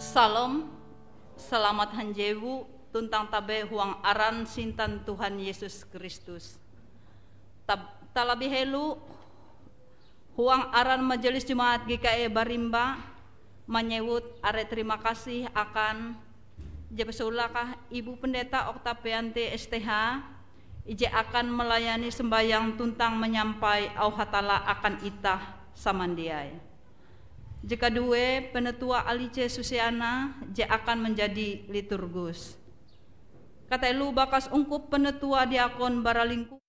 Salam, selamat hanjewu tuntang tabe huang aran sintan Tuhan Yesus Kristus. Talabi helu huang aran Majelis Jemaat GKE Barimba menyebut are terima kasih akan Jebesulakah Ibu Pendeta Oktavianti STH ije akan melayani sembahyang tuntang menyampai au hatala akan itah samandiai. Jika dua penetua Alice Susiana je akan menjadi liturgus. Kata lu bakas ungkup penetua diakon baralingku.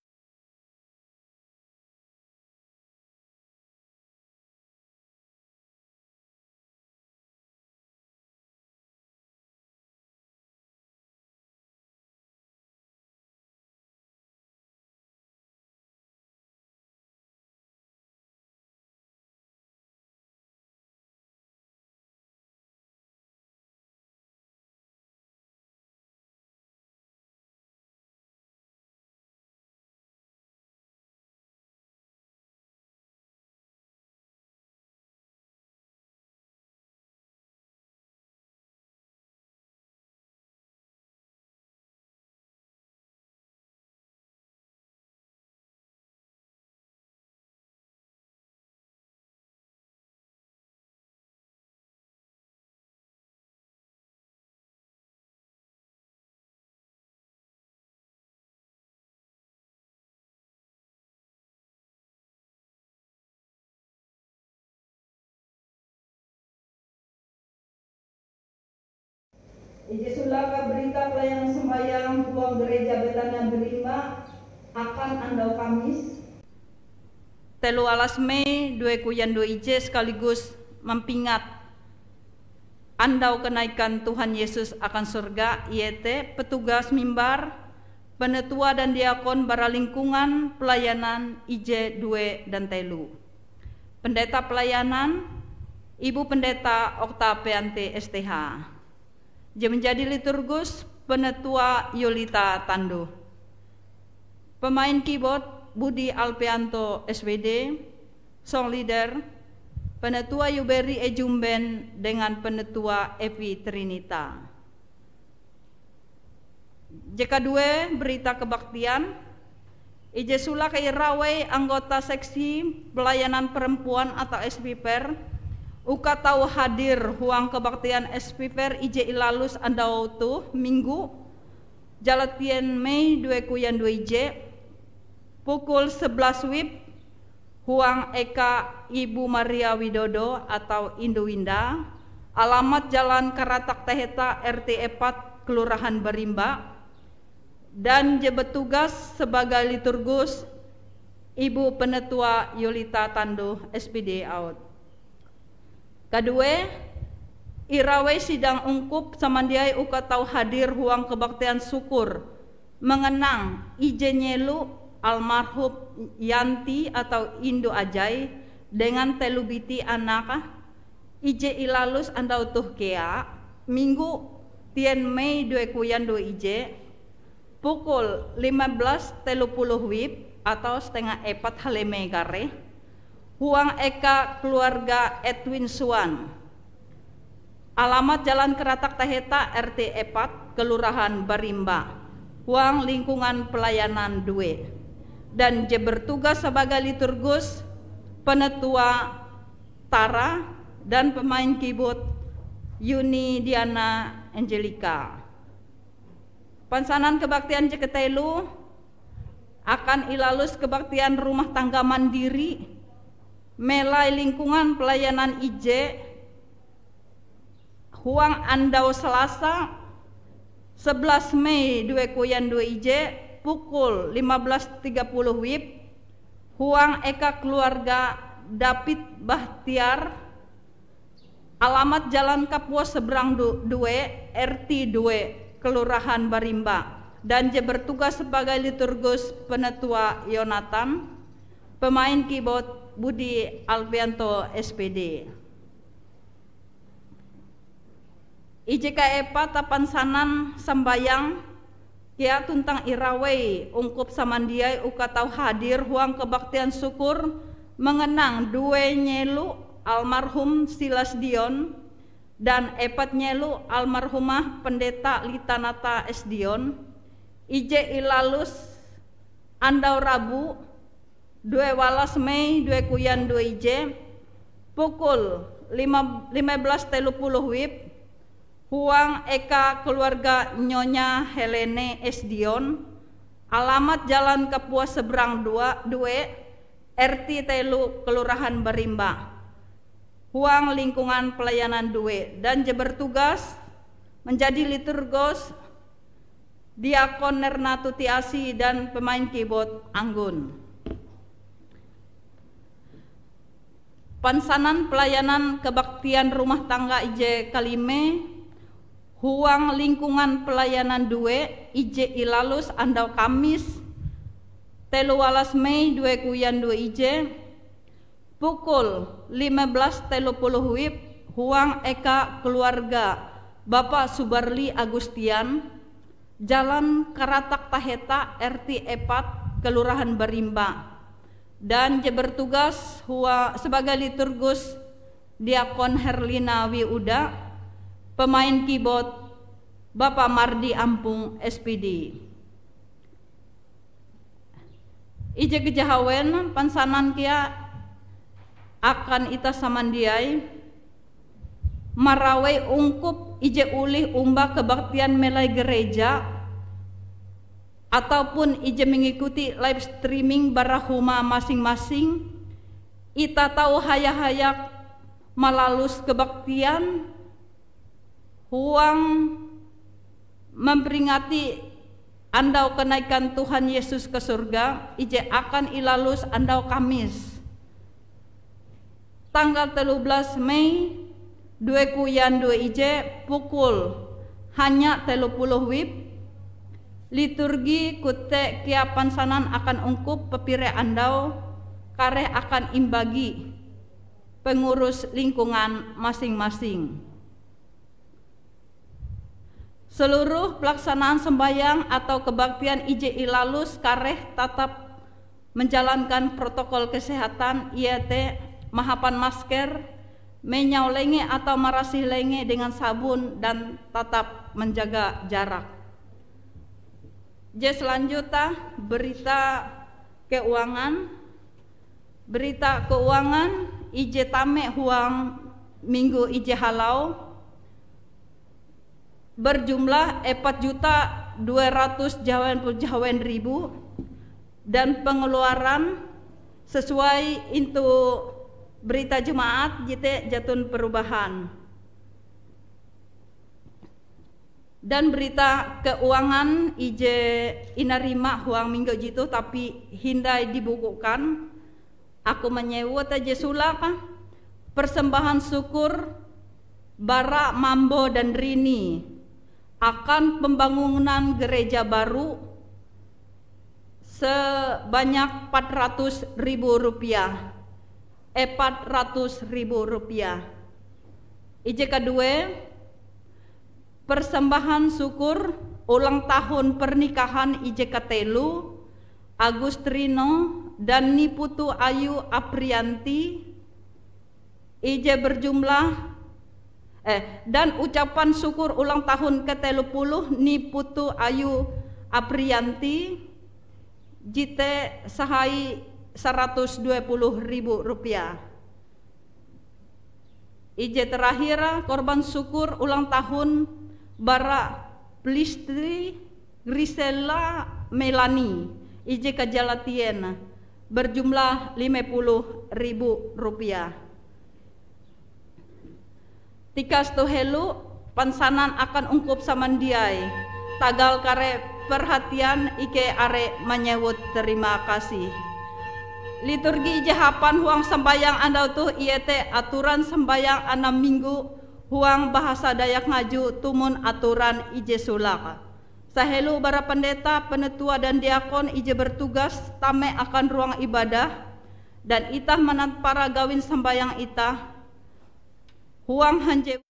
Ije sulaka berita pelayanan sembahyang buang gereja Betania Berimba akan andau Kamis 13 Mei 2022 sekaligus mempingat andau kenaikan Tuhan Yesus akan surga yaitu petugas mimbar, penetua dan diakon baralingkungan pelayanan IJ 2 dan telu. Pendeta pelayanan Ibu Pendeta Oktavianti STH. Dia menjadi liturgus penetua Yolita Tando. Pemain keyboard Budi Alpianto SWD, song leader penetua Yuberi Ejumben dengan penetua Evi Trinita. JK2 berita kebaktian Ije Sula Kairawai anggota seksi pelayanan perempuan atau SPPR uka tahu hadir huang kebaktian SPPR IJ Ilalus andau tu minggu Jalatien Mei 2022 IJ pukul 11 WIB huang Eka Ibu Maria Widodo atau Induwinda, alamat Jalan Karatak Teheta RT 4 Kelurahan Barimba, dan bertugas sebagai liturgus Ibu Penetua Yolita Tando SPD out. Kedua, Irawai sidang ungkup samandiai uka tau hadir huang kebaktian syukur mengenang IJ Nyelu almarhum Yanti atau Indo Ajai dengan telubiti anaka IJ Ilalus andau tuh kea minggu 10 Mei 2022 IJ pukul 15.30 WIB atau setengah 4 haleme gare huang Eka keluarga Edwin Suwan, alamat Jalan Keratak Taheta RT 4 Kelurahan Barimba, huang lingkungan pelayanan 2, dan je bertugas sebagai liturgus penetua Tara dan pemain keyboard Yuni Diana Angelika. Pansanan kebaktian Jeketelu akan Ilalus kebaktian rumah tangga mandiri melai lingkungan pelayanan IJ huang andau Selasa 11 Mei 2022 IJ pukul 15.30 WIB huang Eka keluarga David Bahtiar, alamat Jalan Kapua Seberang 2 RT 2 Kelurahan Barimba, dan je bertugas sebagai liturgus penetua Yonatan, pemain keyboard Budi Alpianto SPD. IJKE tapan sanan sembayang kia tuntang Irawai ungkup samandiai uka tau hadir huang kebaktian syukur mengenang dua Nyelu almarhum Silas Dion dan epat nyelu almarhumah pendeta Litanata Esdion ije ilalus andau Rabu 2 Mei 2 kuyan 2 ije pukul 15.30 WIB huang eka keluarga Nyonya Helene Esdion, alamat Jalan Kapuas Seberang 2 RT Telu Kelurahan Barimba, huang lingkungan pelayanan 2, dan bertugas menjadi liturgos Diakon Nerna Tutiasi dan pemain keyboard Anggun. Pansanan pelayanan kebaktian rumah tangga IJ Kalime huang lingkungan pelayanan 2 IJ Ilalus andau Kamis 13 Mei 2 kuyan 2 IJ pukul 15.30 WIB huang eka keluarga Bapak Subarli Agustian, Jalan Karatak Taheta RT 4 Kelurahan Barimba, dan bertugas sebagai liturgus Diakon Herlina Wiuda, pemain keyboard Bapak Mardi Ampung SPD. Ije kejahawen pansanan kia akan ita samandiai marawai ungkup ije ulih umba kebaktian melai gereja ataupun ije mengikuti live streaming barahuma masing-masing. Ita tahu hayak-hayak malalus kebaktian huang memperingati andau kenaikan Tuhan Yesus ke surga ije akan ilalus andau Kamis tanggal 13 Mei 2 kuyan 2 ije pukul hanya 30 WIB liturgi kute kia pansanan akan ungkup pepire andau kareh akan imbagi pengurus lingkungan masing-masing. Seluruh pelaksanaan sembahyang atau kebaktian IJ Ilalus kareh tetap menjalankan protokol kesehatan yaitu mahapan masker, menyau lenge atau marasih lenge dengan sabun dan tetap menjaga jarak. Selanjutnya berita keuangan IJ Tame huang minggu IJ Halau berjumlah 4.200.000 dan pengeluaran sesuai untuk berita jemaat jite jatun perubahan, dan berita keuangan IJ inarima huang minggu jitu tapi hindai dibukukan. Aku menyewa aja sulaka persembahan syukur Bara Mambo dan Rini akan pembangunan gereja baru sebanyak 400.000 rupiah. 400.000 rupiah. IJ kedua persembahan syukur ulang tahun pernikahan IJ Katelu Agustrino dan Niputu Ayu Aprianti IJ berjumlah dan ucapan syukur ulang tahun ke-30 Niputu Ayu Aprianti jite sahai 120.000 rupiah. IJ terakhir korban syukur ulang tahun Bara Plistri Grisela Melani IJ Kajalatien berjumlah 50.000 rupiah. Tika stohelu pansanan akan ungkup samandiai tagal kare perhatian ike are menyebut terima kasih. Liturgi jahapan huang sembayang andau tuh iete aturan sembayang 6 minggu huang bahasa Dayak Ngaju tumun aturan IJ sulaka. Sahelu bara pendeta, penetua dan diakon IJ bertugas tame akan ruang ibadah dan itah menat para gawin sembayang itah huang hanje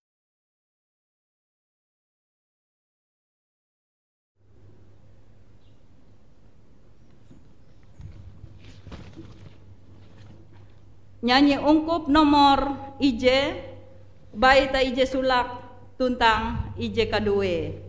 nyanyi ungkup nomor IJ Baik ta ije sulak tuntang ije kadue.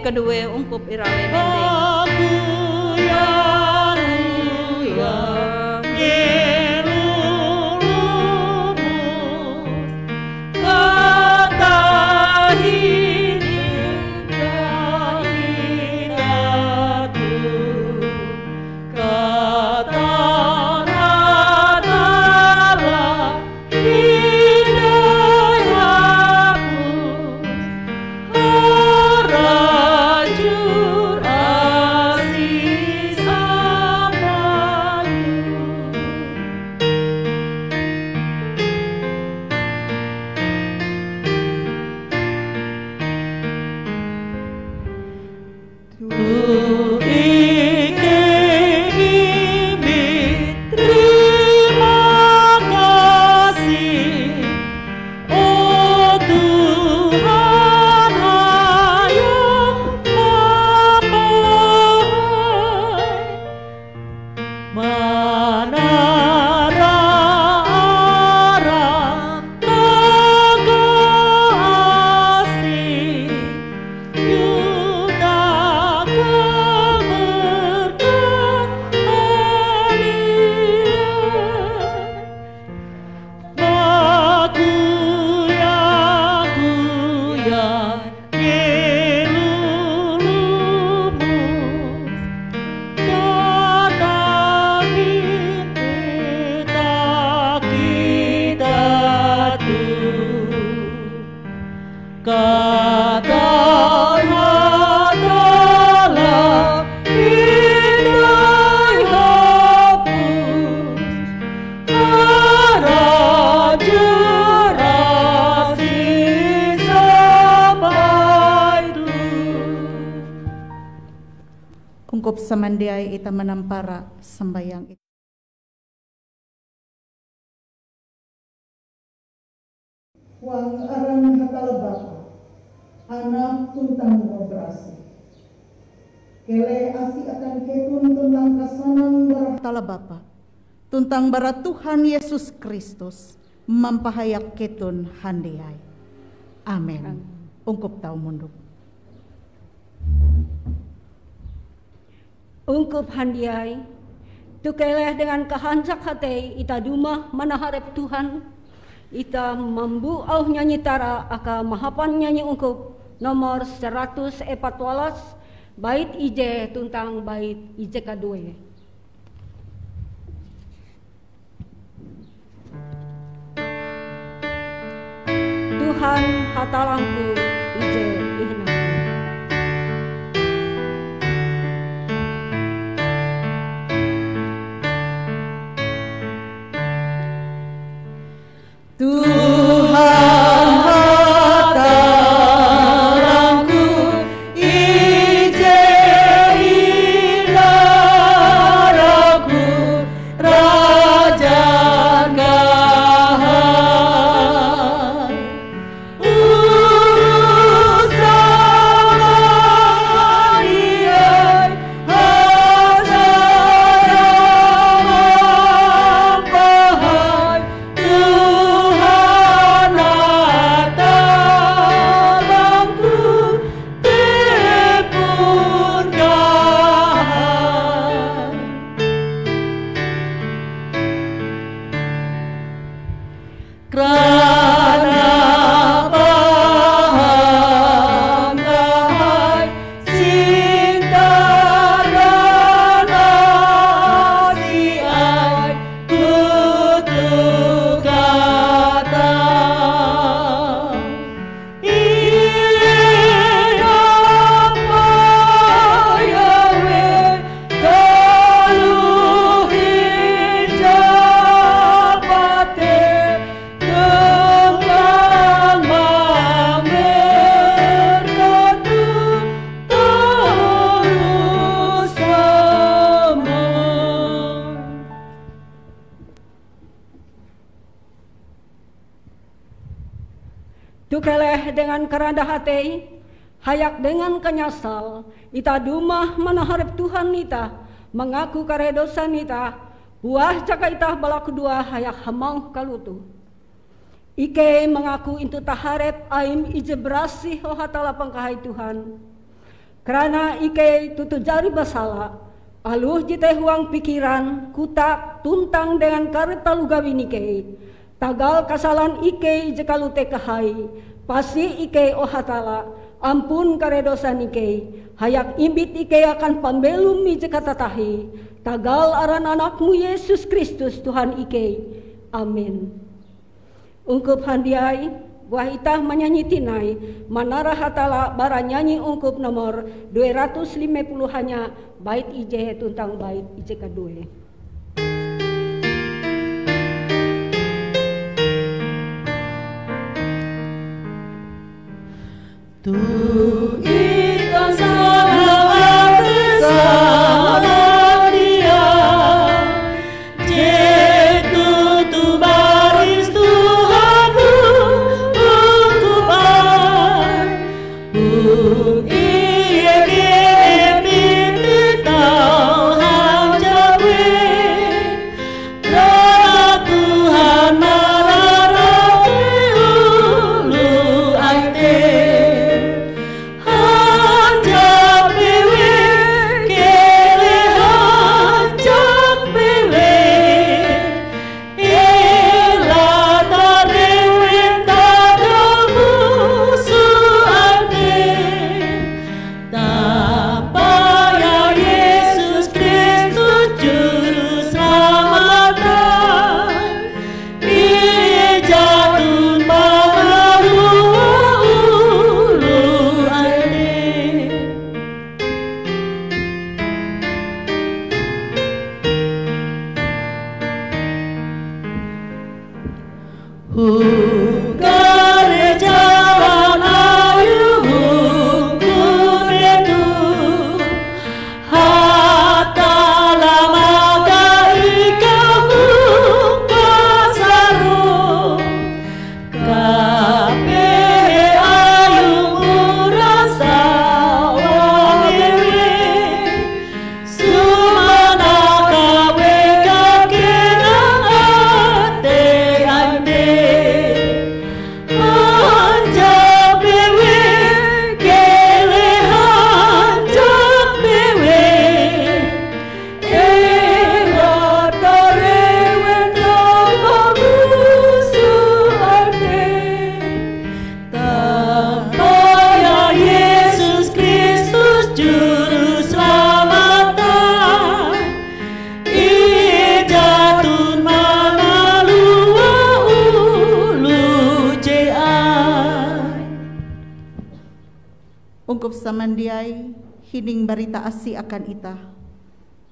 Kedua ungkup irawe mending. Ungkup samandiai ita menampara sembayang itu. Huang aran hatala bapa, anak tuntang operasi. Kele asi akan ketun tentang kasanan Hatala bapa, tuntang bara Tuhan Yesus Kristus, mampahayak ketun handiai. Amin. Ungkup tau munduk. Ungkup handiai, tukeleh dengan kehansak hati ita dumah manaharep Tuhan, ita mambu au nyanyi tara aka mahapan nyanyi ungkup nomor 114 bait ije tuntang bait ije kadue. Tuhan hatalangku ije ihna. Tukeleh dengan kerendah hati, hayak dengan kenyasal, ita dumah manaharep Tuhan ita, mengaku karedosan ita, buah jaka ita bala kedua hayak hamau kalutu. Ike mengaku intu taharep aim ije berasih oh hatala pangkahai Tuhan. Karena ike tutu jari basala, aluh jite huang pikiran, kutak tuntang dengan kareta lugawin ike. Tagal kasalan ike ije kalute kahai, pasti ike oh hatala, ampun karedosan ike, hayak imbit ike akan pambelum ije katatahi, tagal aran anakmu Yesus Kristus Tuhan ike. Amin. Ungkup handiai, buah itah menyanyi tinai, manara hatala bara nyanyi ungkup nomor 250 hanya bait ije tuntang bait ije kedua. Tu ikan salam salam dia, jetu tu baris Tuhanmu ungkupan, iye kepiti tau hanjawe, karena Tuhan mararawe ulu aite. Samandiai hining barita asi akan ita.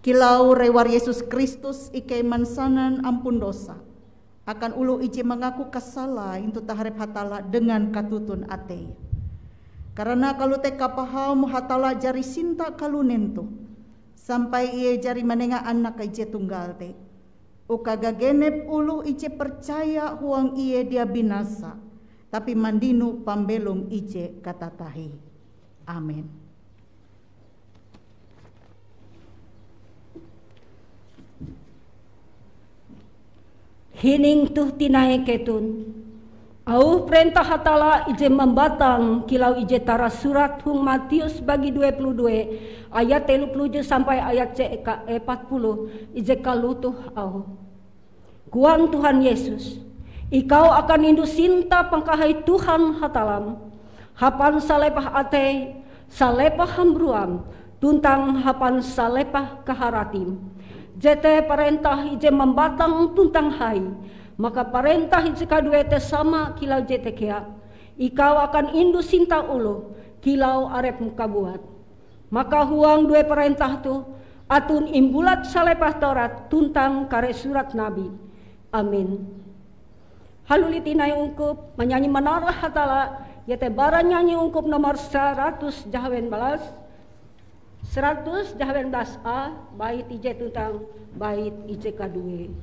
Kilau rewar Yesus Kristus ike mansanan ampun dosa. Akan ulu ije mengaku kasala intu taharep hatala dengan katutun ate. Karena kalau teka paham hatala jari sinta kalunentu. Sampai ia jari menengah anak ije tunggal te. Uka gagenep ulu ije percaya huang ia dia binasa. Tapi mandinu pambelum ije katatahi. Amin. Hining tuh tinai ketun, au perintah hatala ije membatang kilau ije tara surat hung Matius bagi 22 ayat 30 sampai ayat 40 ije kalutuh au. Kuan Tuhan Yesus, ikau akan indu sinta pangkahai Tuhan hatalam. Hapan salepah ate, salepah hambruam, tuntang hapan salepah kaharatim. Jete parentah ije membatang tuntang hai, maka parentah ije kadue te sama kilau jete kea. Ikau akan indu sinta ulu, kilau arep muka buat. Maka huang dua perintah tu, atun imbulat salepah Taurat, tuntang kare surat Nabi. Amin. Halulitinai ungkup, menyanyi menarah hatala, yaitu bara nyanyi ungkup nomor 100 jahawen balas 100 jahawen balas A bait ije tuntang bait ije kadue.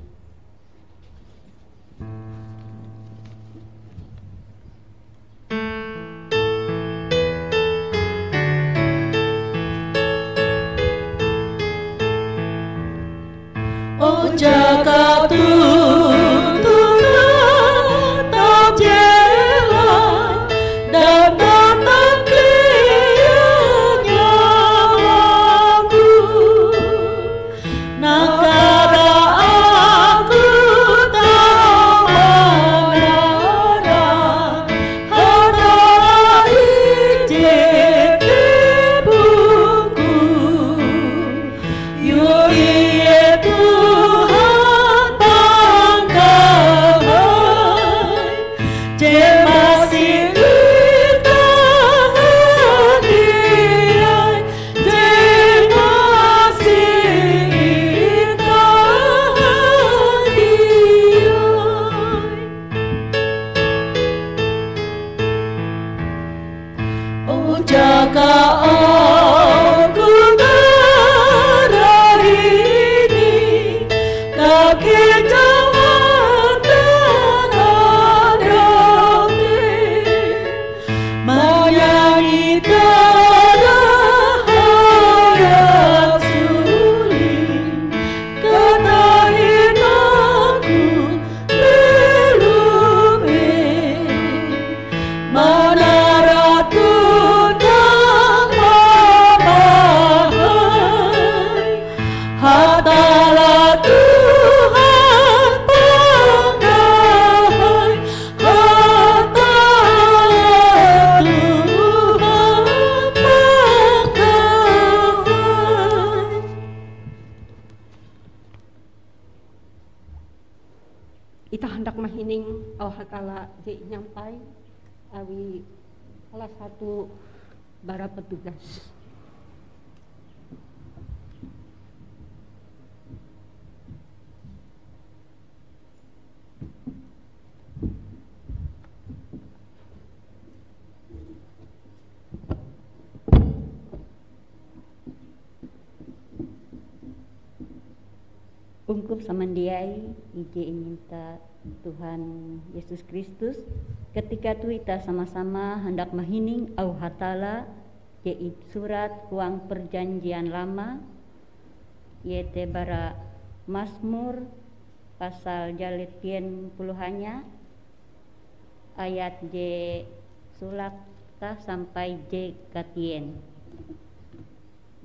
ita hendak mahining au hatala je nyampai awi salah satu bara petugas. Ungkup samandiai ije minta Tuhan Yesus Kristus ketika tu ita sama-sama hendak mahining au hatala je surat huang perjanjian lama yaitu bara Mazmur pasal jaletien puluhannya ayat je sulakta sampai je katien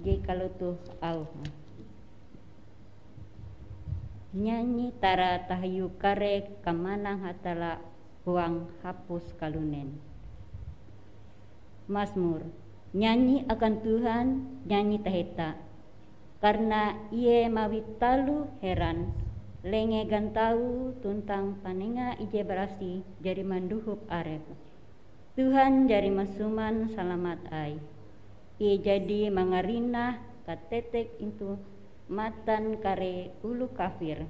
je kalau tuh au nyanyi tara tahayu kare kamanang hatala huang hapus kalunen. Mazmur, nyanyi akan Tuhan, nyanyi taheta, karena ie mawitalu heran, lenge gantau tuntang panenga ije berasi jari manduhup arep. Tuhan jari masuman salamat ai, ie jadi mangarinah katetek itu matan kare ulu kafir.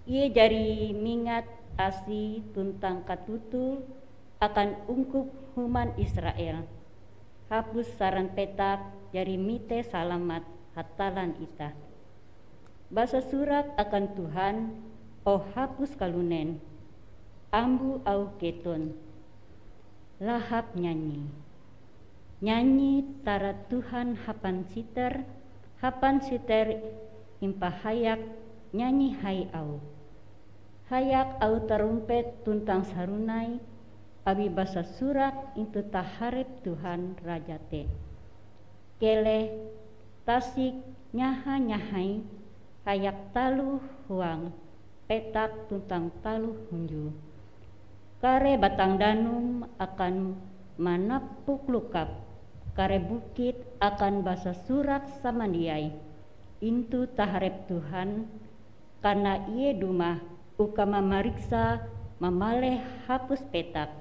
Ia jari mingat asi tuntang katutu akan ungkup human Israel. Hapus saran petak jari mite salamat hatalan ita. Basa surat akan Tuhan oh hapus kalunen. Ambu au keton. Lahap nyanyi. Nyanyi tara Tuhan hapan siter impa hayak nyanyi hai au. Hayak au terumpet tuntang sarunai abi basa surak itu taharep Tuhan Raja te. Kele tasik nyaha-nyahai hayak talu huang petak tuntang talu hunju. Kare batang danum akan manapuk lukap, kare bukit akan basa surak samandiai. Intu taharep Tuhan, karena ie dumah ukama mariksa mamaleh hapus petak.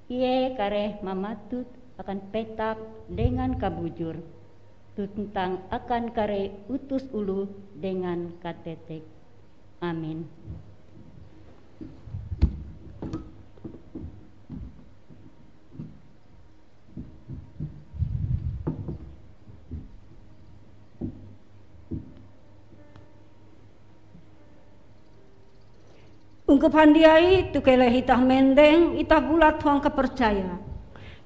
Ie kare mamatut akan petak dengan kabujur, tuntang akan kare utus ulu dengan katetek. Amin. Ungkup handiai tu kele hitah mendeng ita bulat huang kepercaya.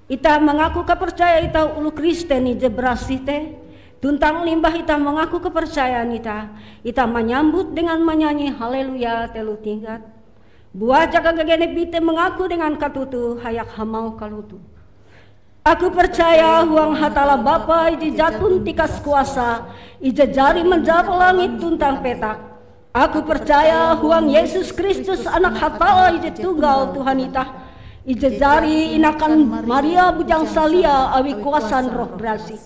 Ita mengaku kepercaya ita ulu Kristen ije berasih teh. Tuntang limbah ita mengaku kepercayaan ita menyambut dengan menyanyi haleluya telu tingkat. Buah jaga gegene bite mengaku dengan katutu hayak hamau kalutu. Aku percaya huang hatala Bapa ije jatun tikas kuasa, ije jari menjaba langit tuntang petak. Aku percaya huang Yesus Kristus anak hatala ije tunggal Tuhan ita, ije jari inakan Maria bujang salia awi kuasan roh berasi.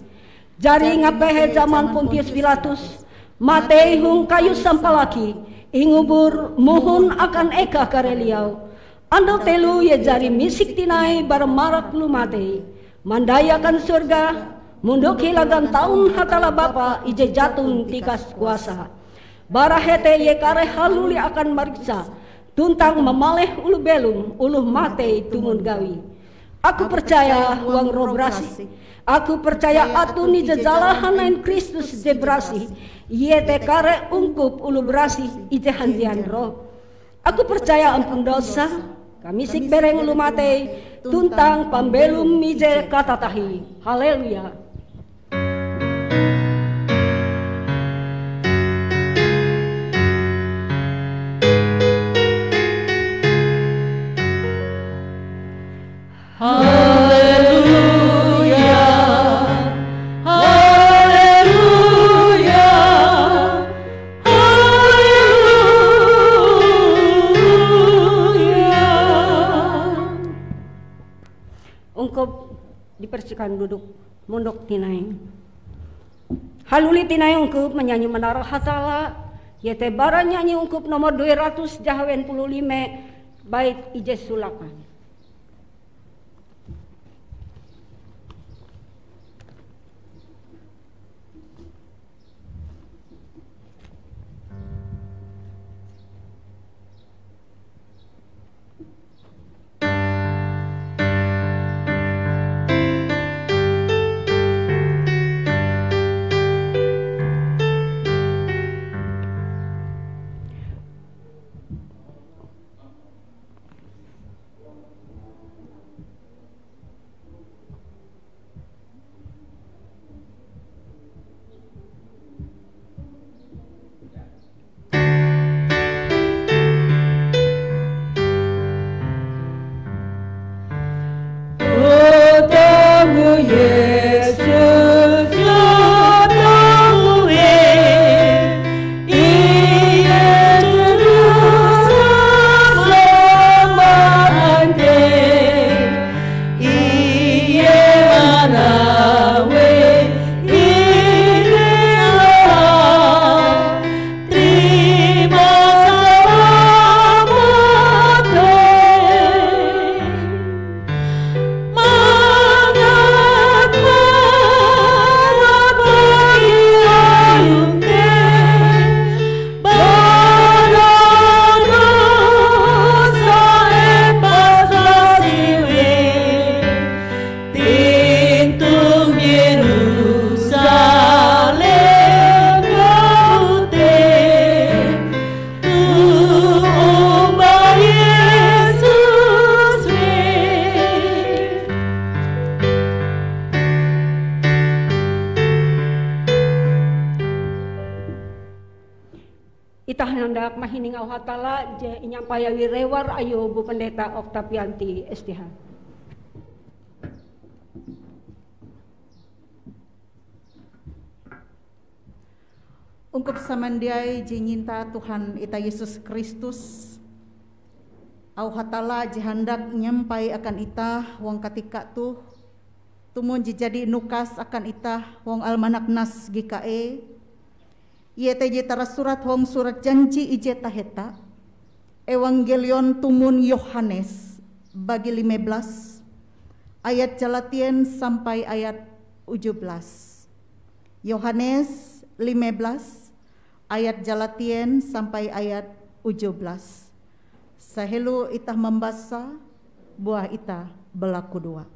Jari ngapehe zaman Pontius Pilatus, matei hung kayu sampalaki, ingubur muhun akan eka kareliau. Ando telu ye jari misik tinai bareng marak lu matei, mandayakan surga, munduk hilagan tahun hatala Bapa ije jatun tikas kuasa. Barahete ye kare haluli akan mariksa, tuntang memaleh ulu belum, ulu matei tumun gawi. Aku percaya huang roh berasi. Aku percaya atu ni jejala hanain Kristus je berasi. Ye te kare ungkup ulu berasi ije handian roh. Aku percaya ampun dosa, kami sik bereng ulu matei, tuntang pambelum ije katatahi. Haleluya. Haleluya, haleluya, haleluya. Ungkup dipersikan duduk munduk tinai. Haluli tinai ungkup menyanyi menara hatala Yete bara nyanyi ungkup nomor 295 bait ije sulakan. Itah hendak mahining au hatala je inyampayawi rewar ayo Bu Pendeta Oktavianti STH. Ungkup samandiai je nyinta Tuhan ita Yesus Kristus, au hatala je hendak nyampai akan ita wong katika tuh tumun je jadi nukas akan ita wong almanak nas GKE. Ia teje tara surat wong surat janji ije taheta Evangelion tumun Yohanes bagi 15 ayat jalatien sampai ayat 17. Yohanes 15 ayat jalatien sampai ayat 17. Sahelu itah membaca buah itah belaku dua.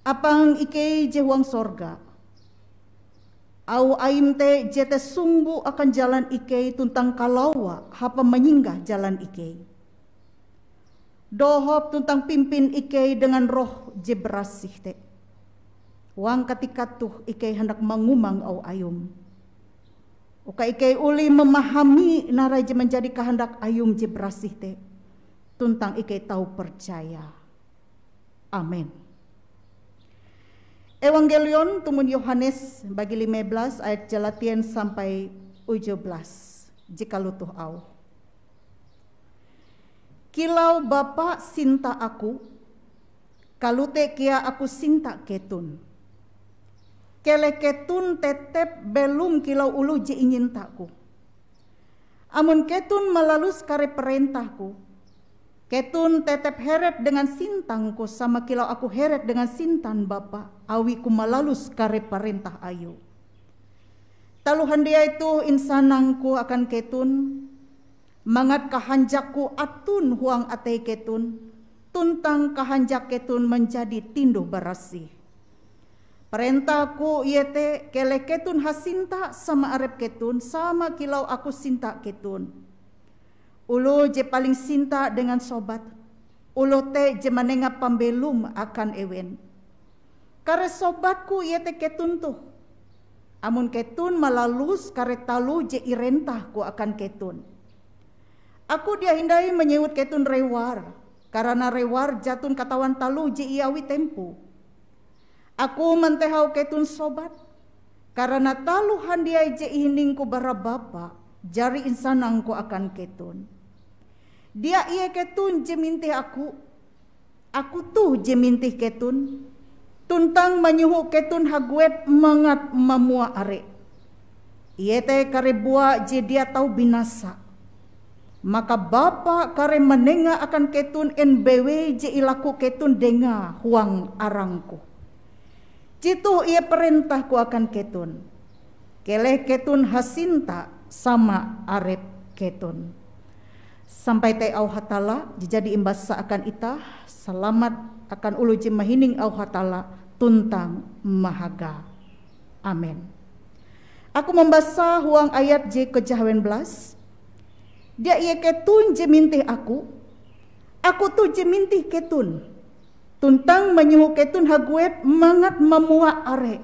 Apang ike je wang sorga, au aim te jete sungbu akan jalan ike tuntang kalawa hapa menyinggah jalan ike. Dohop tuntang pimpin ike dengan roh je berasih te. Wang ketika tuh ike hendak mengumang au ayum. Uka ike uli memahami narai je menjadi kehendak ayum je berasih te. Tuntang ike tahu percaya. Amin. Evangelion tumun Yohanes bagi 15 ayat jalatien sampai 17. Jika lutuh au. Kilau Bapa sinta aku, kalute kia aku sinta ketun. Kele ketun tetep belum kilau ulu je ingin taku. Amun ketun melalus kare perintahku, ketun tetep heret dengan sintangku sama kilau aku heret dengan sintan Bapa, awi ku melalus kare perintah ayu. Taluhan dia itu insanangku akan ketun, mangat kahanjakku atun huang atei ketun, tuntang kahanjak ketun menjadi tinduh berasih. Perintahku iete kele ketun hasinta sama arep ketun, sama kilau aku sinta ketun. Ulu je paling sinta dengan sobat, ulu te je menengah pambelum akan ewen. Kare sobatku iete ketun tuh, amun ketun malalus kare talu je irentahku akan ketun. Aku dia hindai menyewut ketun rewar, karena rewar jatun katawan talu je iawi tempu. Aku mentehau ketun sobat, karena taluhan dia je ihiningku bara Bapa, jari insanangku akan ketun. Dia ia ketun je mintih aku tuh je mintih ketun, tuntang menyuhu ketun haguet mangat mamua are. Iete kare bua je dia tahu binasa. Maka Bapa kare menenga akan ketun NBW je ilaku ketun denga huang arangku. Jitu ia perintahku akan ketun. Keleh ketun hasinta sama arep ketun. Sampai te au hatala jadi imbasa akan ita selamat akan ulu je mahining au hatala tuntang mahaga. Amin. Aku membaca huang ayat je ke-18. Dia ia ketun je mintih aku tu je mintih ketun. Tuntang menyuhu ketun haguet mangat memua are.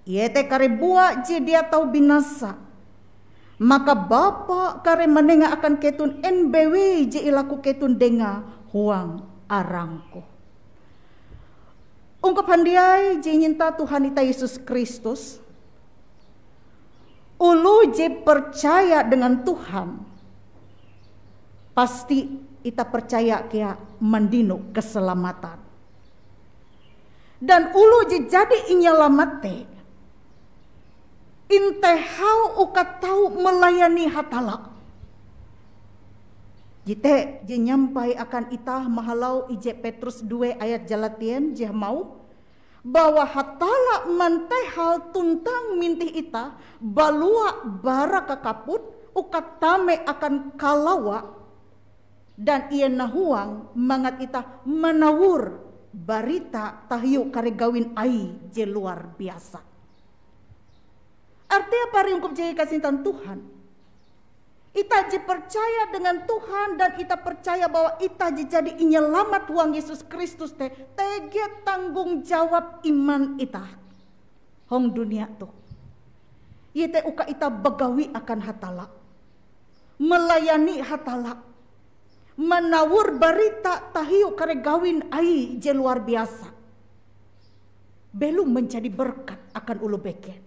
Ia te kare bua je dia tahu binasa. Maka Bapa kare menenga akan ketun NBW je ilaku ketun denga huang arangku. Ungkap handiai je nyinta Tuhan ita Yesus Kristus. Ulu je percaya dengan Tuhan. Pasti kita percaya kia mendinu keselamatan. Dan ulu je jadi inyalamate. Intehau uka tahu melayani hatala. Jite je nyampai akan itah mahalau ije Petrus 2 ayat jalatien je mau. Bahwa hatala mantehal tuntang mintih ita. Balua bara kakaput uka tame akan kalawa. Dan ia nahuang mangat ita menawur barita tahiu kare gawin ai je luar biasa. Artinya apa riungkup jadi kasintan Tuhan? Ita je percaya dengan Tuhan dan ita percaya bahwa ita je jadi inyelamat huang Yesus Kristus tege tanggung jawab iman ita. Hong dunia tuh. Yete uka ita begawi akan hatala. Melayani hatala. Menawur barita tahiu kare gawin ai je luar biasa. Belum menjadi berkat akan ulu beken.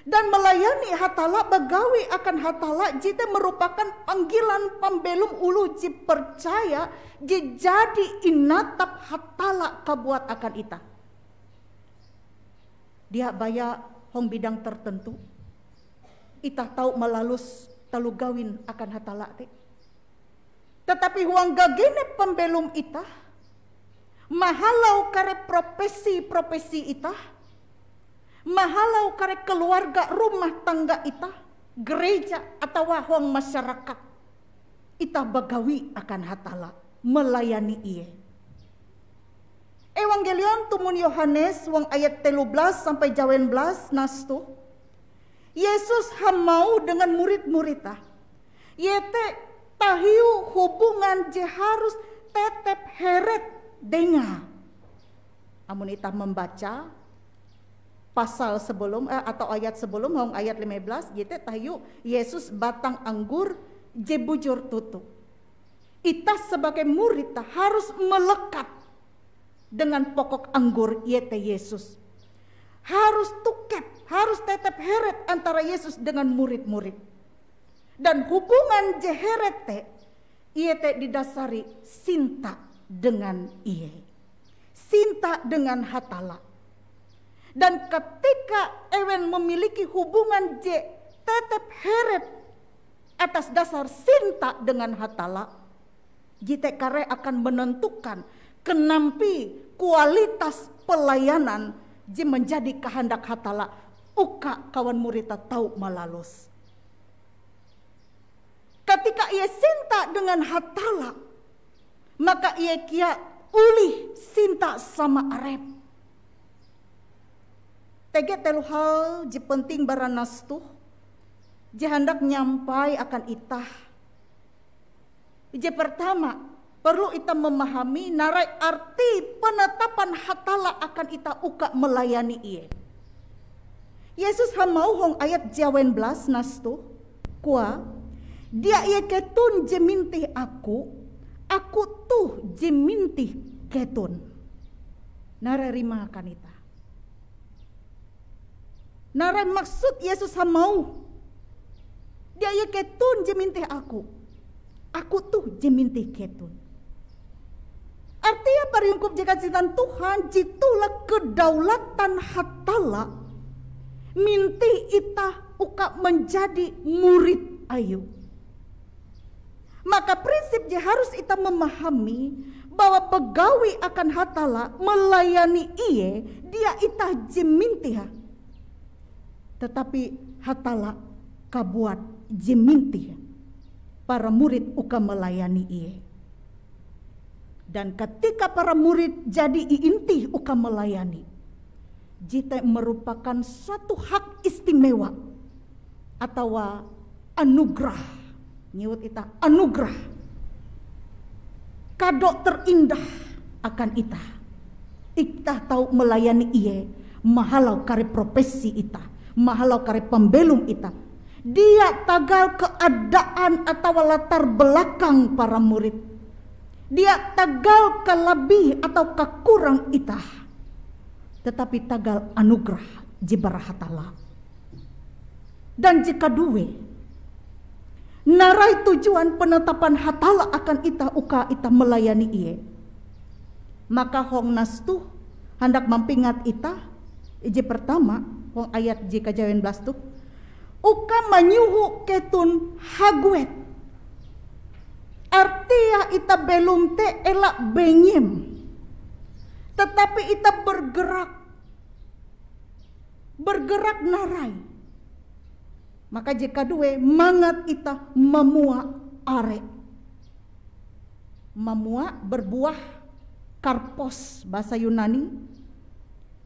Dan melayani hatala begawi akan hatala jite merupakan panggilan pambelum ulu je percaya je jadi inatap hatala kabuat akan ita. Dia baya hong bidang tertentu. Ita tahu melalus talu gawin akan hatala te. Tetapi huang gagene pembelum ita, mahalau kare profesi ita, mahalau kare keluarga rumah tangga ita, gereja atau huang masyarakat, ita bagawi akan hatala, melayani iye. Evangelion tumun Yohanes huang ayat 13 sampai 18 nastu, Yesus hamau dengan murid-muridnya, yete tahiu hubungan je harus tetep heret denga. Amun ita membaca pasal sebelum atau ayat sebelum hong ayat 15 yete tahiu Yesus batang anggur je bujur tutup. Ita sebagai murid harus melekat dengan pokok anggur yete Yesus. Harus tuket, harus tetep heret antara Yesus dengan murid-murid. Dan hubungan jeherete iete didasari sinta dengan iye. Sinta dengan hatala. Dan ketika ewen memiliki hubungan je tetep heret atas dasar sinta dengan hatala, jite kare akan menentukan kenampi kualitas pelayanan je menjadi kehendak hatala uka kawan muridnya tahu malalus. Ketika ia sinta dengan hatala, maka ia kia ulih sinta sama arep. Tege telu hal je penting baranas tuh, je hendak nyampai akan itah. Je pertama, perlu ita memahami narai arti penetapan hatala akan ita uka melayani iye. Yesus hamau hong ayat 19 nastu, kuah. Dia ia ketun je mintih aku tuh je mintih ketun. Nara rima akan ita. Nara maksud Yesus hamau. Dia ia ketun je mintih aku tuh je mintih ketun. Artinya pariungkup jika cintan Tuhan jitulah kedaulatan hatala minti ita uka menjadi murid ayu. Maka prinsip je harus ita memahami bahwa begawi akan hatala melayani iye, dia ita jeminti ha. Tetapi hatala kabuat jeminti para murid uka melayani iye. Dan ketika para murid jadi iintih uka melayani, jite merupakan suatu hak istimewa atau anugerah. Nyewut ita anugerah, kado terindah akan ita. Ita tahu melayani iye, mahalau kare profesi ita, mahalau kare pembelum ita. Dia tagal keadaan atau latar belakang para murid. Dia tagal kelebih atau kekurang ita. Tetapi tagal anugerah jibara hatala. Dan jika duwe narai tujuan penetapan hatala akan ita uka ita melayani iye, maka hong nastu hendak mampingat ita ije pertama hong ayat je kajawen belas tu uka manyuhu ketun haguet, artinya ita belum te elak benyem, tetapi ita bergerak narai. Maka jika dua mangat ita memua are, memua berbuah karpos bahasa Yunani.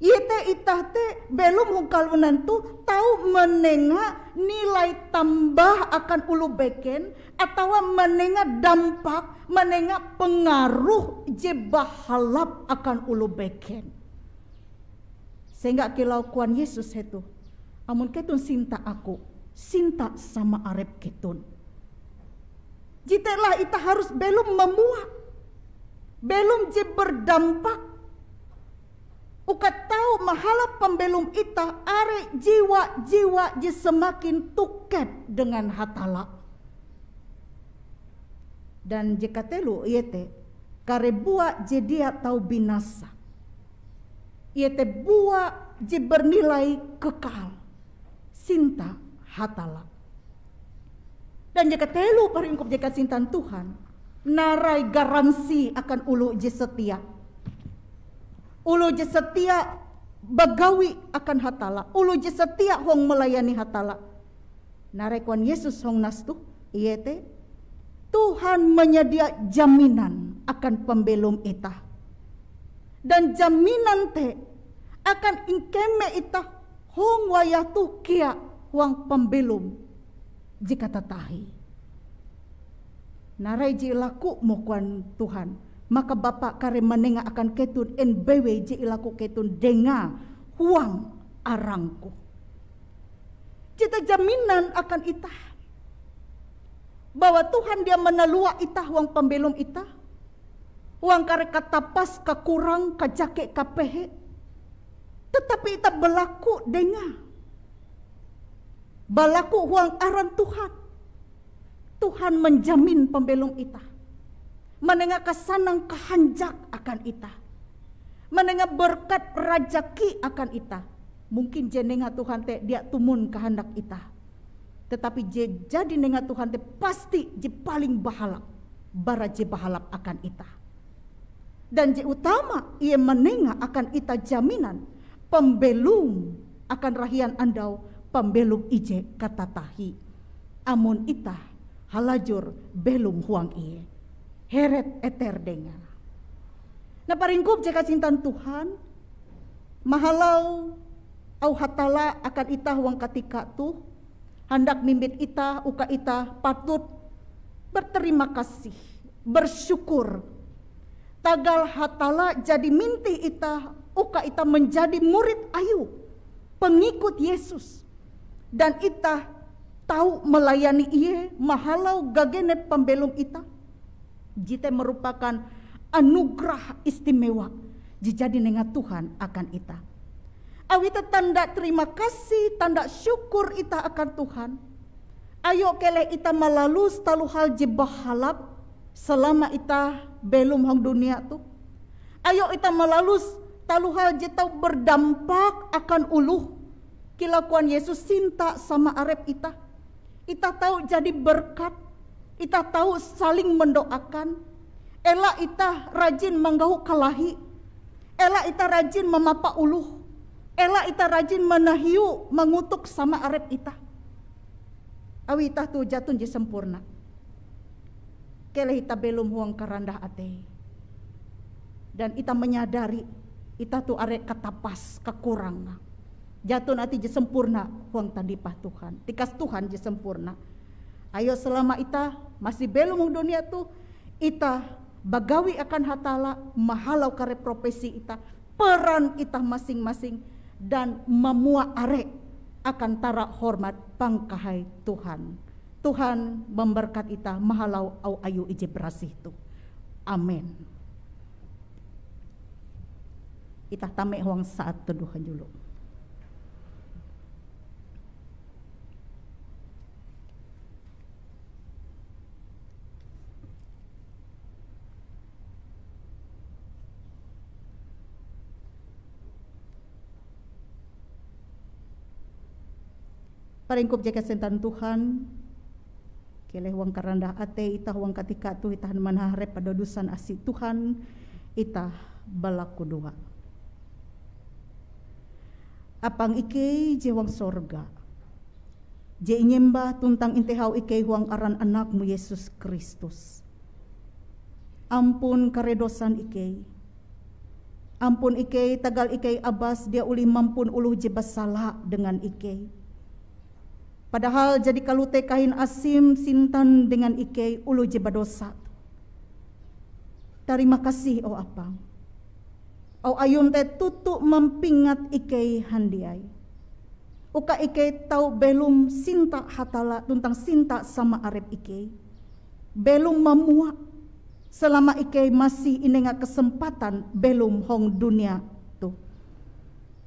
Ite ita te belum hungkal menentu tahu menengah nilai tambah akan ulu beken atau menengah dampak, menengah pengaruh je bahalap akan ulu beken. Sehingga kilau kuan Yesus itu, amun ketun sinta aku, sinta sama arep ketun. Jitelah ita harus belum memuat, belum je berdampak. Uka tahu mahala pembelum ita are jiwa-jiwa je semakin tuket dengan hatala. Dan jika telu iete kare buah je dia tahu binasa. Iete buah je bernilai kekal. Sinta hatala. Dan jika telu paringkup jika sintan Tuhan, narai garansi akan ulu je setia. Ulu je setia bagawi akan hatala. Ulu je setia hong melayani hatala. Narai kuan Yesus hong nastu, iete Tuhan menyedia jaminan akan pembelum ita. Dan jaminan te akan ingkeme ita hong wayatu kia huang pembelum jika tatahi. Narai ji laku mokuan Tuhan, maka Bapak kare menengah akan ketun NBW ji laku ketun denga huang arangku. Cita jaminan akan ita bahwa Tuhan dia menelua ita huang pembelum ita, huang kare katapas kakurang kajake kapehe, tetapi ita berlaku denga balaku huang aran Tuhan. Tuhan menjamin pembelum ita. Menengah kesanang kehanjak akan ita. Menengah berkat rajaki akan ita. Mungkin jenengah Tuhan te dia tumun kehendak ita. Tetapi jadi nengah Tuhan te pasti je paling bahalap. Bara je bahalap akan ita. Dan je utama ia menengah akan ita jaminan pembelum akan rahian andau pembelum ije katatahi. Amun ita halajur belum huang iye. Heret eter dengar. Nah paringkup jika cintan Tuhan, mahalau au hatala akan ita huang ketika tu, hendak mimbit ita, uka ita patut berterima kasih, bersyukur. Tagal hatala jadi minti ita, uka ita menjadi murid ayu, pengikut Yesus. Dan ita tahu melayani iye, mahalau gagenet pembelum ita. Jite merupakan anugerah istimewa jadi nenga Tuhan akan ita. Awita tanda terima kasih, tanda syukur ita akan Tuhan. Ayo kele ita malalus talu hal jebahalap selama ita belum hong dunia tu. Ayo ita malalus talu hal je tau berdampak akan uluh Kilakuan Yesus cinta sama arep ita. Ita tahu jadi berkat. Ita tahu saling mendoakan. Ela ita rajin menggahu kalahi. Ela ita rajin memapa uluh. Ela ita rajin menahiu mengutuk sama arep ita. Awi ita tu jatun je sempurna. Kele ita belum huang karandah ate. Dan ita menyadari ita tu arek katapas kekurangan. Jatun ati je sempurna huang tandipah Tuhan. Tikas Tuhan je sempurna. Ayo selama ita masih belum dunia tu, ita bagawi akan hatala, mahalau kare profesi ita, peran ita masing-masing, dan memua arek akan tara hormat pangkahai Tuhan. Tuhan memberkat ita mahalau au ayu ije berasih tu. Amin. Ita tame huang saat teduhan dulu. Paringkup jaga sentan Tuhan, keleh huang karandah ate ita huang katika tu ita manaharep pada dusan asi Tuhan ita balaku dua. Apang ike je huang sorga, je inyembah tuntang intehau ike huang aran anakmu Yesus Kristus. Ampun karedosan ike, ampun ike tagal ike abas dia uli mampun uluh je basala dengan ike. Padahal jadi kalute kain asim sintan dengan ike ulu je badosa. Terima kasih oh apang. Oh ayun te tutu mempingat ike handiai. Uka ike tau belum sinta hatala tuntang sinta sama arep ike. Belum memua selama ike masih inenga kesempatan belum hong dunia tu.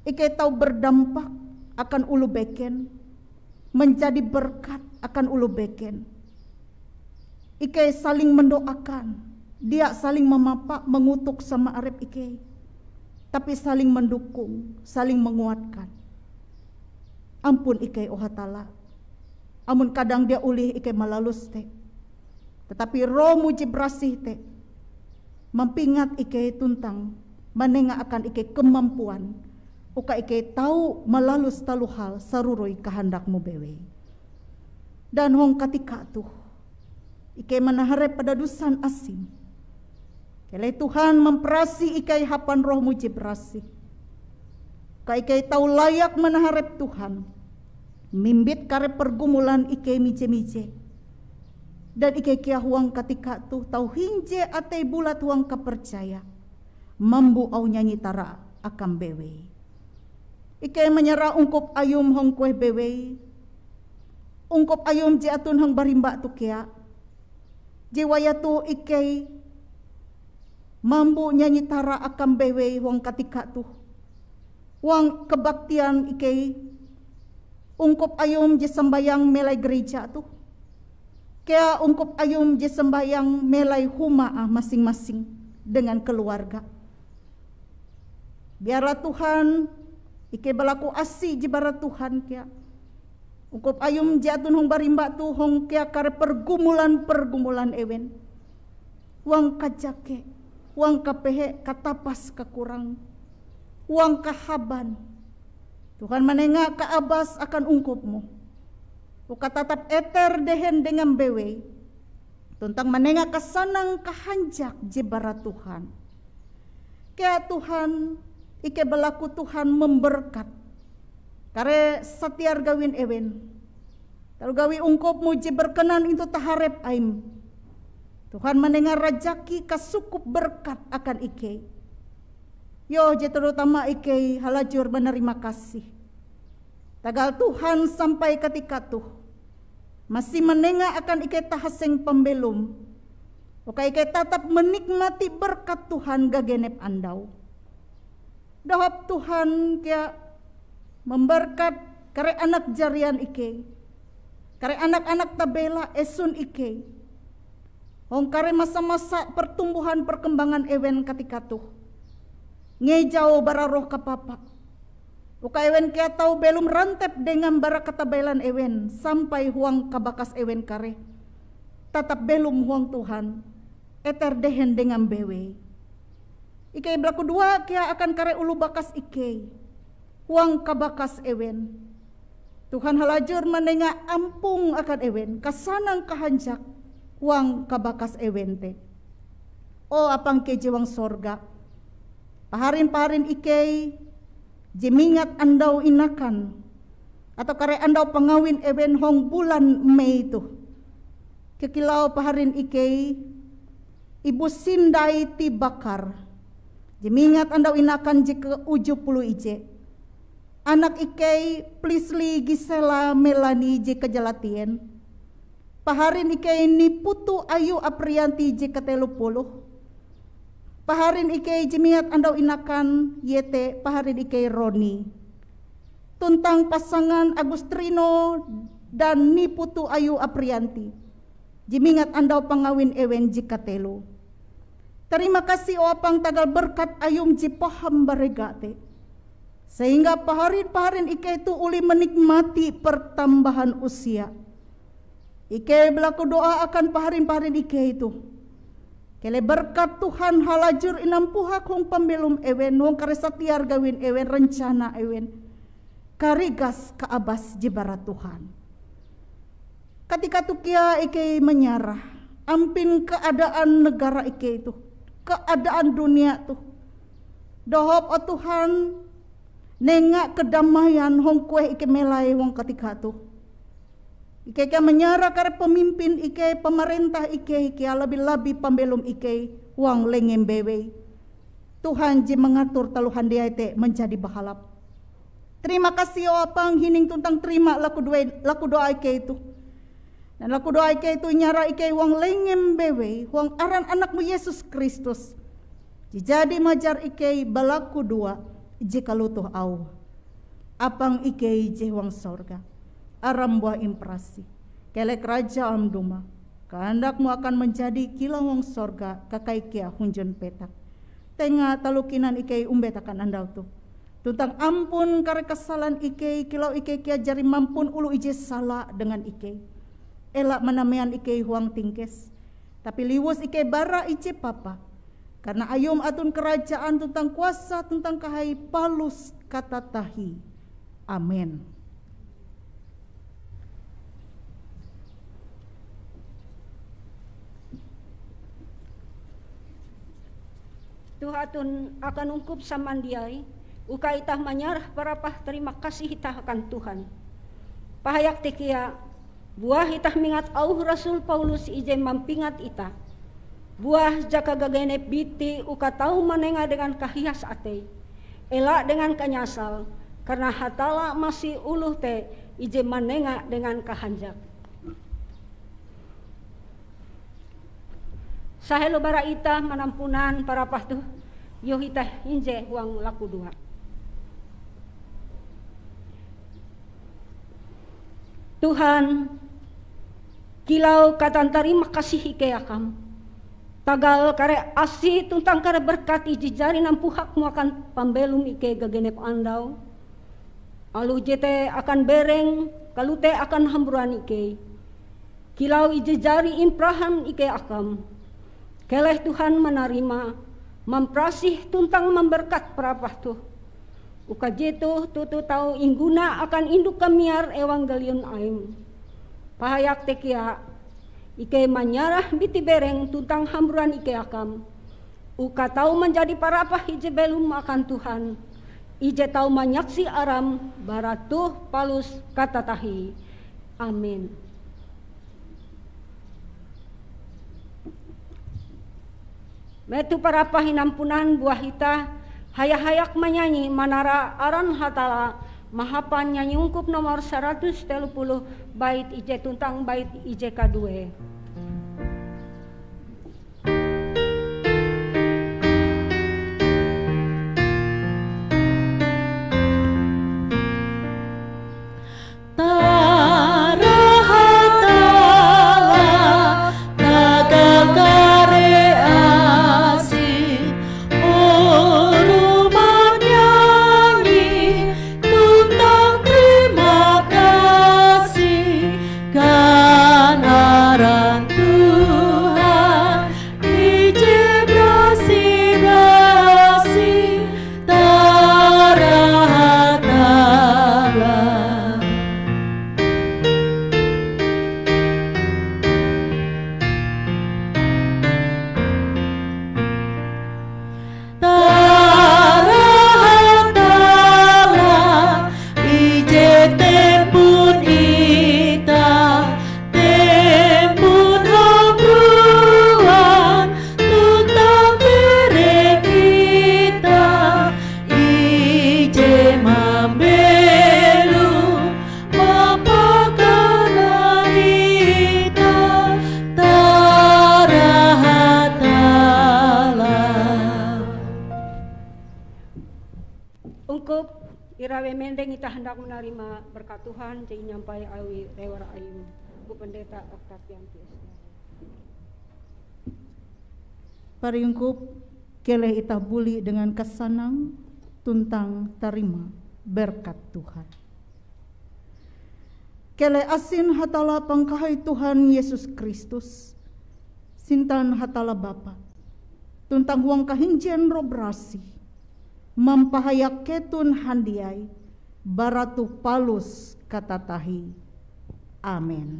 Ike tau berdampak akan ulu beken. Menjadi berkat akan ulu beken. Ike saling mendoakan. Dia saling memapak mengutuk sama arep ike. Tapi saling mendukung, saling menguatkan. Ampun ike oh hatala. Amun kadang dia ulih ike malalus te. Tetapi roh muji berasih te. Mempingat ike tuntang menenga akan ike kemampuan. Uka ike tahu melalus talu hal saruroi kehendakmu bewe. Dan hong katika tuh ike menaharep pada dusan asing. Kele Tuhan memperasi ike hapan roh muji berasi. Ka ike tahu layak menaharep Tuhan. Mimbit kare pergumulan ike mije-mije. Dan ike kia huang katika tuh tahu hinje ate bulat huang kepercaya. Mambu au nyanyi tara akam bewe. Ike menyerah ungkup ayum hong kue bewe. Ungkup ayum je atun hong barimba tu kia. Jiwaya tu ike mambu nyanyi tara akam bewe hong katika tu. Wang kebaktian ike ungkup ayum je sembayang melai gereja tu. Kia ungkup ayum je sembayang melai humaah masing-masing dengan keluarga. Biarlah Tuhan ike balaku asi jibarat Tuhan kia. Ungkup ayum jatun hong barimba tu hong kia kare pergumulan ewen. Wang kajake, wang kapehe katapas kakurang. Wang kahaban. Tuhan menengah ke abas akan ungkupmu. Uka tatap eter dehen dengan bewe. Tuntang menengah kesanang kahanjak jibarat Tuhan. Kia Tuhan ike belaku Tuhan memberkat. Kare satiar gawin ewen. Talu gawi ungkop muji berkenan itu taharep aim. Tuhan mendengar rajaki kasukup berkat akan ike. Yo je terutama ike halajur menerima kasih. Tagal Tuhan sampai ketika tuh. Masih mendengar akan ike tahaseng pembelum. Oka ike tetap menikmati berkat Tuhan gagenep andau. Dahap Tuhan kia memberkat kare anak jarian ike. Kare anak-anak tabela esun ike. Hong kare masa-masa pertumbuhan perkembangan ewen ketika tuh. Ngejau bara roh kapapa. Uka ewen kia tahu belum rantep dengan bara katabelan ewen sampai huang kabakas ewen kare. Tetap belum huang Tuhan. Eter dehen dengan bewe. Ike belaku dua kia akan kare ulu bakas ike. Huang kabakas ewen. Tuhan halajur menengah ampung akan ewen. Kasanang kahanjak huang kabakas ewen te. Oh apang keje wang sorga. Paharin-paharin ike. Jemingat andau inakan atau kare andau pengawin ewen hong bulan Mei itu kekilau paharin ikei ibu sindai ti bakar jemingat andau inakan jika 70 ije anak ikei Plisli Gisela Melani jika jalatien paharin ikei ni putu Ayu Aprianti jika 30 paharin ikei jemiat andau inakan yete paharin ikei Roni. Tuntang pasangan Agustrino dan ni putu Ayu Aprianti. Jemingat andau pangawin ewen jika telu. Terima kasih opang tagal berkat ayum jipaham baregate. Sehingga paharin ikei itu uli menikmati pertambahan usia. Ikei belaku doa akan paharin ikei itu. Kele berkat Tuhan halajur inampuhak hong pambelum ewen hong karesatiar gawin ewen rencana ewen karigas kaabas jibarat Tuhan. Ketika tukia ike menyarah ampin keadaan negara ike itu keadaan dunia tuh dohop o Tuhan nengak kedamaian hong kue ike melai hong ketika tuh. Ike menyerah kare pemimpin ike, pemerintah ike lebih-lebih pembelum ike, uang lengem bewe. Tuhan ji mengatur taluhan dia ite menjadi bahalap. Terima kasih opang hining tuntang terima laku doa ike itu. Dan laku doa ike itu nyara ike uang lengem bewe, uang aran anakmu Yesus Kristus. Jadi majar ike balaku dua jika lutuh au. Apang ike je uang sorga. Aram buah imprasi, kelek raja amduma, kehendakmu akan menjadi kilau wong sorga, kakai kia hunjun petak. Tengah talukinan ikei umbet akan andau tu. Tuntang ampun kare kesalahan ikei, kilau ikei kia jari mampun ulu ije salah dengan ikei. Elak menamian ikei huang tingkes, tapi liwus ikei bara ije papa. Karena ayum atun kerajaan tuntang kuasa tuntang kahai palus kata tahi. Amin. Tuhatun akan ungkup samandiai, uka itah manyarah parapah terima kasih itah akan Tuhan. Pahayak tikia, buah itah mingat auh Rasul Paulus ije mampingat itah. Buah jaka gagenep biti uka tahu menenga dengan kahias ate, elak dengan kanyasal, karena hatala masih uluh te ije menenga dengan kahanjak. Sahelo bara itah manampunan para pahtu yo itah inje huang laku dua. Tuhan kilau katan terima kasih ike akam. Tagal kare asi tuntang kare berkat iji jari nampuhakmu akan pambelum ike gagenep andau. Alu jete akan bereng kalute akan hamburan ike. Kilau iji jari imprahan ike akam. Keleh Tuhan menerima, memprasih tuntang memberkat perapah tuh. Uka jitu tutu tahu ingguna akan induk kamiar evangelion aim. Pahayak tekia, ike manyarah biti bereng tuntang hamburan ike akam. Uka tahu menjadi parapah ije belum akan Tuhan. Ije tahu manyaksi aram baratuh palus kata tahi. Amin. Metu parapah hinampunan buah hita hayak-hayak menyanyi manara aran hatala mahapan nyanyi ungkup nomor 130 bait ije tuntang bait ije kadue. Tu Sawe mendeng kita hendak menerima berkat Tuhan, jadi nyampai awi rewar ayu Bu Pendeta Octavian P.S. Paringkup keleh ita buli dengan kesanang tuntang terima berkat Tuhan. Keleh asin hatala pangkahai Tuhan Yesus Kristus, sintan hatala Bapa, tuntang huang kahinjen robrasi, mampahayak ketun handiai, baratu palus katatahi. Amin.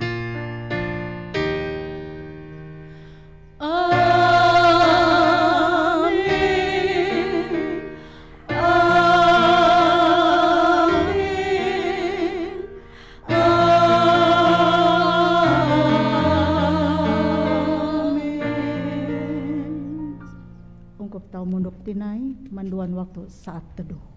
Ungkup tau munduk tinai manduan waktu saat teduh.